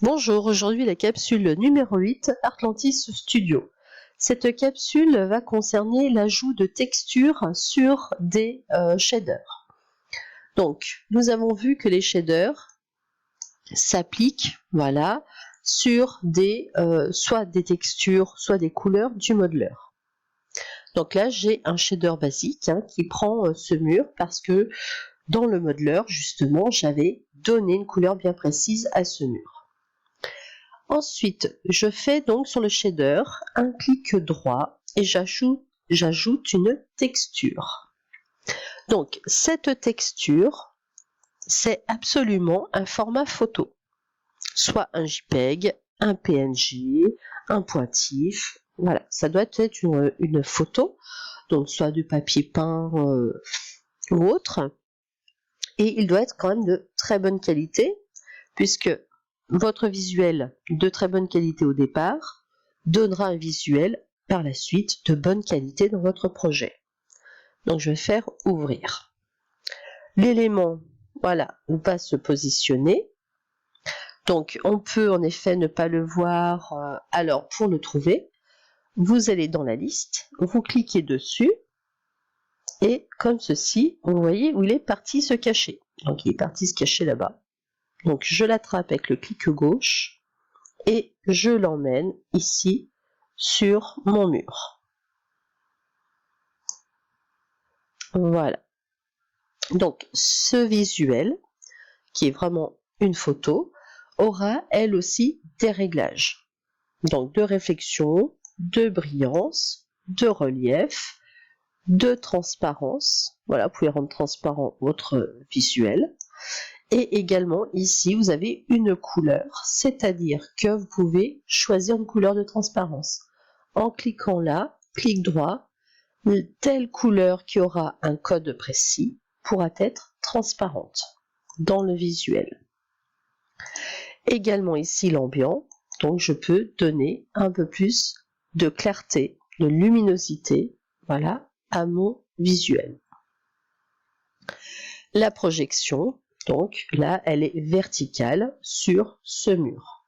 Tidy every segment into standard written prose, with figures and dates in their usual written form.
Bonjour, aujourd'hui la capsule numéro 8, Artlantis Studio. Cette capsule va concerner l'ajout de textures sur des shaders. Donc, nous avons vu que les shaders s'appliquent, voilà, sur des soit des textures, soit des couleurs du modeler. Donc là, j'ai un shader basique qui prend ce mur parce que dans le modeler, justement, j'avais donné une couleur bien précise à ce mur. Ensuite, je fais donc sur le shader un clic droit et j'ajoute une texture. Donc, cette texture, c'est absolument un format photo, soit un JPEG, un PNG, un pointif. Voilà, ça doit être une photo, donc soit du papier peint ou autre. Et il doit être quand même de très bonne qualité, puisque votre visuel de très bonne qualité au départ donnera un visuel par la suite de bonne qualité dans votre projet. Donc je vais faire ouvrir. L'élément, voilà, va se positionner. Donc on peut en effet ne pas le voir. Alors pour le trouver, vous allez dans la liste, vous cliquez dessus et comme ceci, vous voyez où il est parti se cacher. Donc il est parti se cacher là-bas. Donc je l'attrape avec le clic gauche et je l'emmène ici sur mon mur. Voilà. Donc ce visuel, qui est vraiment une photo, aura elle aussi des réglages. Donc de réflexion, de brillance, de relief, de transparence. Voilà, vous pouvez rendre transparent votre visuel. Et également ici, vous avez une couleur, c'est-à-dire que vous pouvez choisir une couleur de transparence. En cliquant là, clic droit, telle couleur qui aura un code précis pourra être transparente dans le visuel. Également ici l'ambiant, donc je peux donner un peu plus de clarté, de luminosité, voilà, à mon visuel. La projection, donc là, elle est verticale sur ce mur.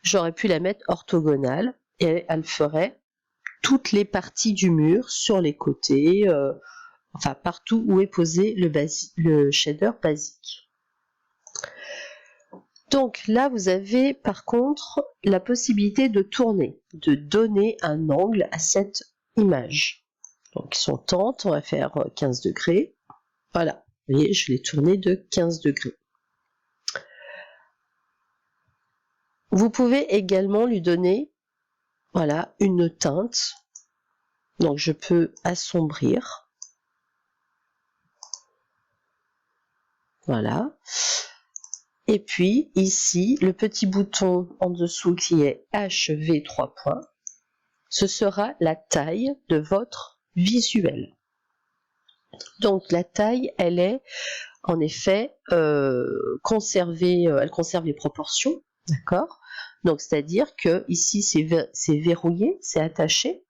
J'aurais pu la mettre orthogonale et elle ferait toutes les parties du mur sur les côtés, enfin partout où est posé le shader basique. Donc là, vous avez par contre la possibilité de tourner, de donner un angle à cette image. Donc si on tente, on va faire 15 degrés. Voilà. Vous voyez, je l'ai tourné de 15 degrés. Vous pouvez également lui donner, voilà, une teinte. Donc je peux assombrir. Voilà. Et puis ici, le petit bouton en dessous qui est HV 3 points, ce sera la taille de votre visuel. Donc la taille, elle est en effet conservée, elle conserve les proportions, d'accord? Donc c'est-à-dire que ici c'est verrouillé, c'est attaché.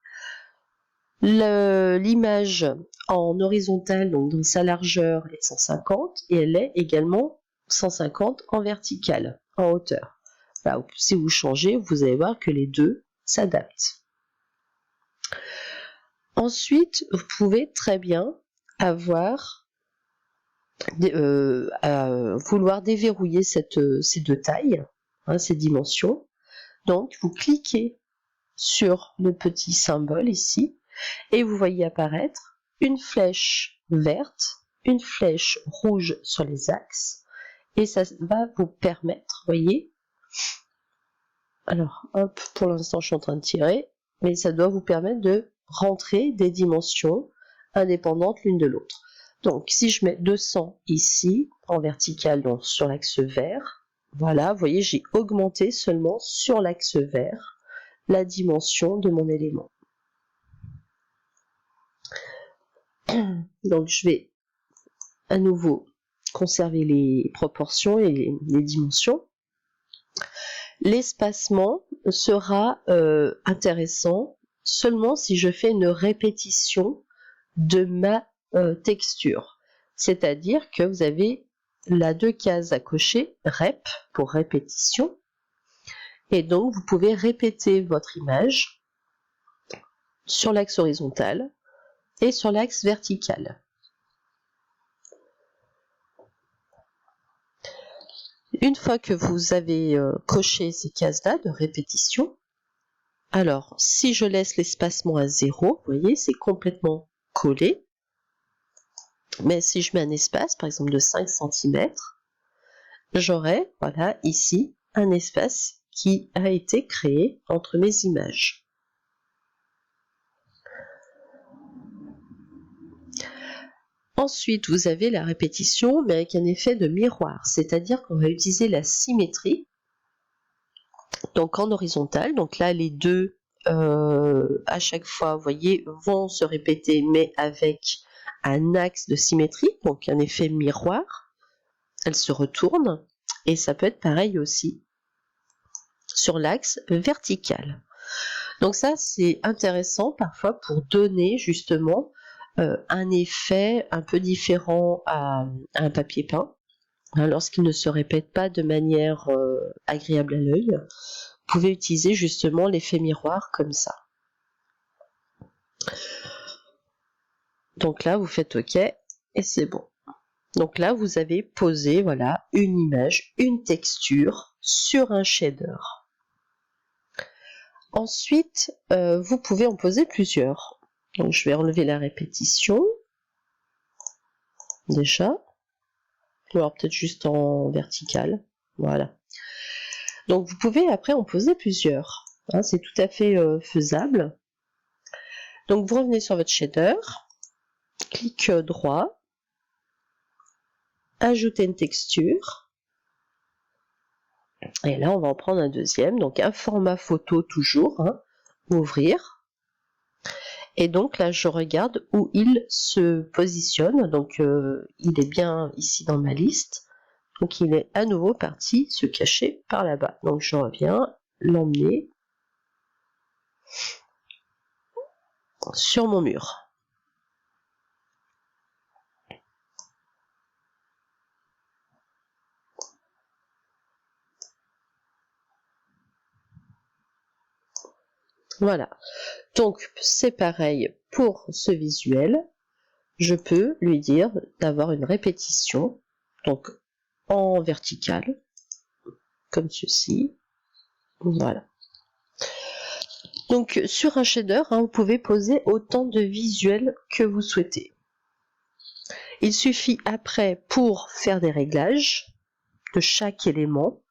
L'image en horizontale, donc dans sa largeur, est 150 et elle est également 150 en verticale, en hauteur. Là, si vous changez, vous allez voir que les deux s'adaptent. Ensuite, vous pouvez très bien avoir vouloir déverrouiller ces deux tailles, ces dimensions. Donc, vous cliquez sur le petit symbole ici et vous voyez apparaître une flèche verte, une flèche rouge sur les axes et ça va vous permettre, voyez, alors hop, pour l'instant je suis en train de tirer, mais ça doit vous permettre de rentrer des dimensions indépendantes l'une de l'autre. Donc si je mets 200 ici, en vertical, donc sur l'axe vert, voilà, vous voyez, j'ai augmenté seulement sur l'axe vert la dimension de mon élément. Donc je vais à nouveau conserver les proportions et les dimensions. L'espacement sera intéressant seulement si je fais une répétition de ma texture. C'est-à-dire que vous avez la 2 cases à cocher, rep, pour répétition. Et donc, vous pouvez répéter votre image sur l'axe horizontal et sur l'axe vertical. Une fois que vous avez coché ces cases-là de répétition, alors si je laisse l'espacement à 0, vous voyez, c'est complètement collé. Mais si je mets un espace, par exemple de 5 cm, j'aurai, voilà, ici, un espace qui a été créé entre mes images. Ensuite, vous avez la répétition, mais avec un effet de miroir, c'est-à-dire qu'on va utiliser la symétrie, donc en horizontal. Donc là, les deux, à chaque fois, vous voyez, vont se répéter, mais avec un axe de symétrie, donc un effet miroir. Elles se retournent, et ça peut être pareil aussi sur l'axe vertical. Donc ça, c'est intéressant parfois pour donner justement un effet un peu différent à un papier peint, hein, lorsqu'il ne se répète pas de manière agréable à l'œil. Vous pouvez utiliser justement l'effet miroir comme ça. Donc là, vous faites OK et c'est bon. Donc là, vous avez posé, voilà, une image, une texture sur un shader. Ensuite, vous pouvez en poser plusieurs. Donc je vais enlever la répétition, déjà. Alors peut-être juste en vertical, voilà. Donc vous pouvez après en poser plusieurs, hein, c'est tout à fait faisable. Donc vous revenez sur votre shader, clic droit, ajouter une texture, et là on va en prendre un deuxième, donc un format photo toujours, hein, ouvrir. Et donc là, je regarde où il se positionne. Donc il est bien ici dans ma liste. Donc il est à nouveau parti se cacher par là-bas. Donc je reviens, l'emmener sur mon mur. Voilà. Donc c'est pareil pour ce visuel. Je peux lui dire d'avoir une répétition. Donc en vertical, comme ceci. Voilà. Donc sur un shader, hein, vous pouvez poser autant de visuels que vous souhaitez. Il suffit après, pour faire des réglages de chaque élément,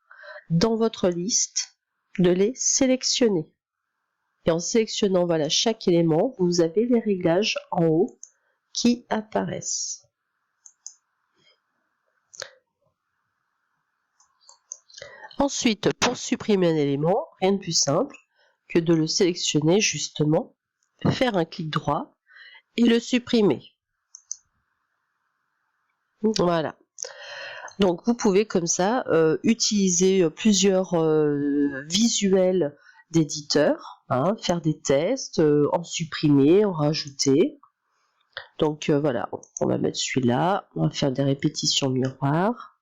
dans votre liste, de les sélectionner. Et en sélectionnant, voilà, chaque élément, vous avez les réglages en haut qui apparaissent. Ensuite, pour supprimer un élément, rien de plus simple que de le sélectionner justement, faire un clic droit et le supprimer. Voilà. Donc vous pouvez comme ça utiliser plusieurs visuels d'éditeurs, hein, faire des tests, en supprimer, en rajouter. Donc voilà, on va mettre celui-là, on va faire des répétitions miroirs.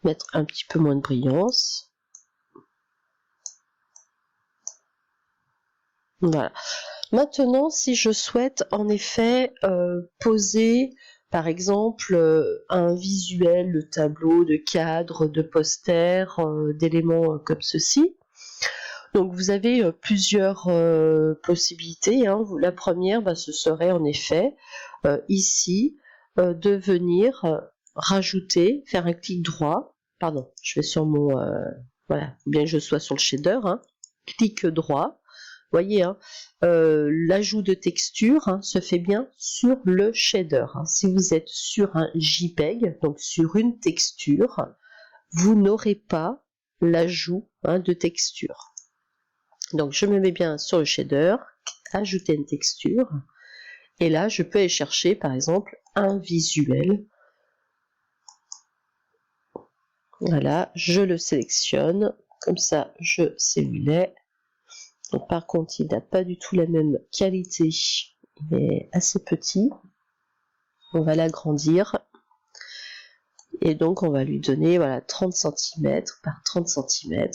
Mettre un petit peu moins de brillance. Voilà. Maintenant, si je souhaite en effet poser, par exemple, un visuel, de tableau, de cadre, de poster, d'éléments comme ceci. Donc vous avez plusieurs possibilités, hein. La première, ce serait en effet ici de venir rajouter, faire un clic droit. Pardon, je vais sur mon... voilà, bien que je sois sur le shader, hein, clic droit. Voyez, hein, l'ajout de texture, hein, se fait bien sur le shader. Hein. Si vous êtes sur un JPEG, donc sur une texture, vous n'aurez pas l'ajout, hein, de texture. Donc je me mets bien sur le shader, ajouter une texture, et là je peux aller chercher par exemple un visuel. Voilà, je le sélectionne, comme ça je sais où il est. Donc, par contre, il n'a pas du tout la même qualité, il est assez petit. On va l'agrandir. Et donc, on va lui donner voilà, 30 cm par 30 cm.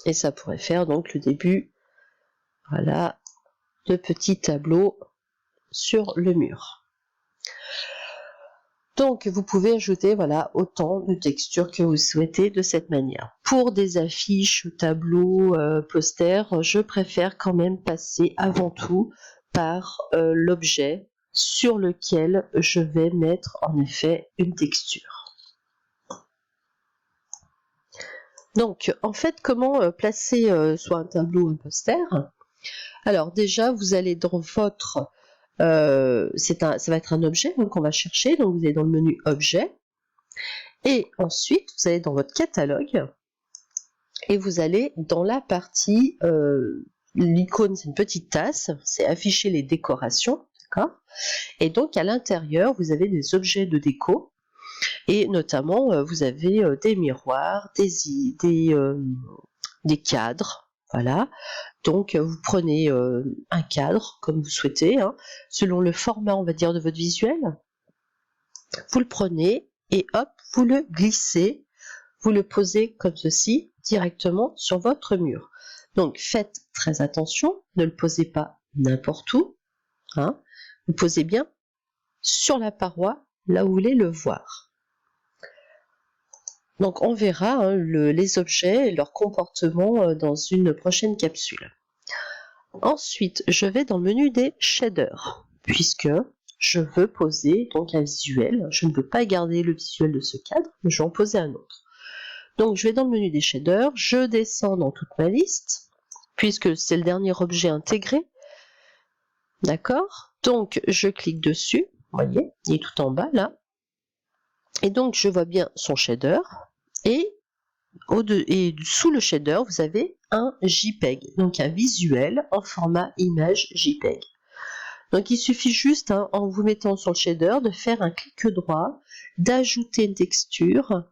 Et ça pourrait faire donc le début, voilà, de petits tableaux sur le mur. Donc, vous pouvez ajouter voilà, autant de textures que vous souhaitez de cette manière. Pour des affiches, tableaux, posters, je préfère quand même passer avant tout par l'objet sur lequel je vais mettre en effet une texture. Donc, en fait, comment placer soit un tableau ou un poster? Alors déjà, vous allez dans votre... ça va être un objet qu'on va chercher, donc vous allez dans le menu Objet, et ensuite vous allez dans votre catalogue, et vous allez dans la partie, l'icône c'est une petite tasse, c'est afficher les décorations, d'accord? Et donc à l'intérieur vous avez des objets de déco, et notamment vous avez des miroirs, des cadres, voilà. Donc vous prenez un cadre comme vous souhaitez, hein, selon le format on va dire de votre visuel, vous le prenez et hop, vous le glissez, vous le posez comme ceci directement sur votre mur. Donc faites très attention, ne le posez pas n'importe où, hein, vous posez bien sur la paroi, là où vous voulez le voir. Donc on verra hein, les objets et leur comportement dans une prochaine capsule. Ensuite, je vais dans le menu des shaders, puisque je veux poser donc un visuel. Je ne veux pas garder le visuel de ce cadre, mais je vais en poser un autre. Donc je vais dans le menu des shaders, je descends dans toute ma liste, puisque c'est le dernier objet intégré. D'accord? Donc je clique dessus, vous voyez, il est tout en bas là. Et donc je vois bien son shader, et sous le shader, vous avez un JPEG, donc un visuel en format image JPEG. Donc il suffit juste, hein, en vous mettant sur le shader, de faire un clic droit, d'ajouter une texture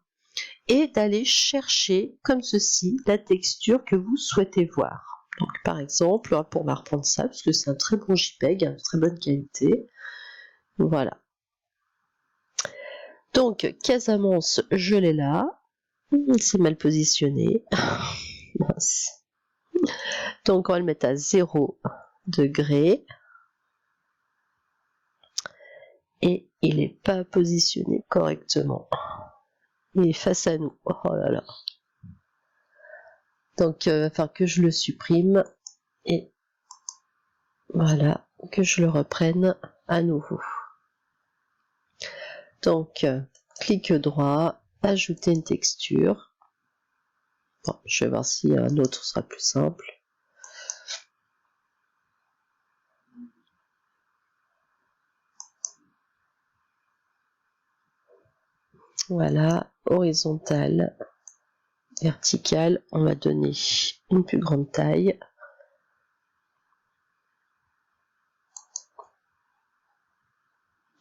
et d'aller chercher, comme ceci, la texture que vous souhaitez voir. Donc par exemple, on va reprendre ça, parce que c'est un très bon JPEG, de très bonne qualité. Voilà. Donc Casamance, je l'ai là. C'est mal positionné. Mince. Donc on va le mettre à 0 degré. Et il n'est pas positionné correctement. Il est face à nous. Oh là là. Donc il va falloir que je le supprime. Et voilà, que je le reprenne à nouveau. Donc, clic droit, ajouter une texture. Bon, je vais voir si un autre sera plus simple. Voilà, horizontale, verticale, on va donner une plus grande taille.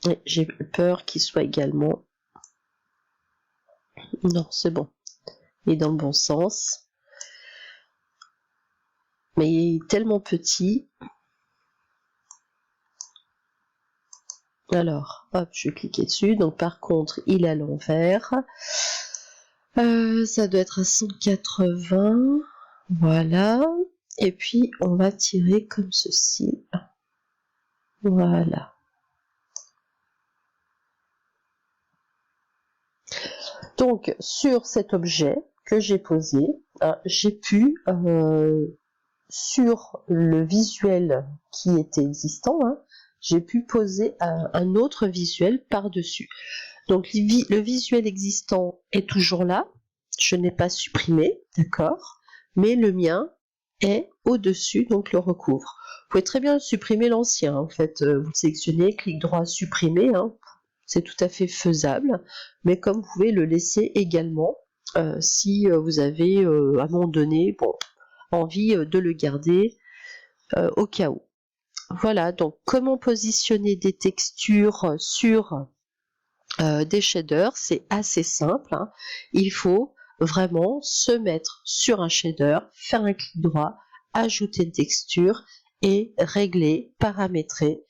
Et j'ai peur qu'il soit également... Non, c'est bon. Il est dans le bon sens. Mais il est tellement petit. Alors, hop, je vais cliquer dessus. Donc par contre, il est à l'envers. Ça doit être à 180. Voilà. Et puis, on va tirer comme ceci. Voilà. Donc, sur cet objet que j'ai posé, j'ai pu, sur le visuel qui était existant, j'ai pu poser un autre visuel par-dessus. Donc le visuel existant est toujours là, je n'ai pas supprimé, d'accord, mais le mien est au-dessus, donc le recouvre. Vous pouvez très bien supprimer l'ancien, en fait, vous le sélectionnez, clic droit, supprimer, c'est tout à fait faisable, mais comme vous pouvez le laisser également, si vous avez à un moment donné envie de le garder au cas où. Voilà, donc comment positionner des textures sur des shaders, c'est assez simple. Il faut vraiment se mettre sur un shader, faire un clic droit, ajouter une texture et régler, paramétrer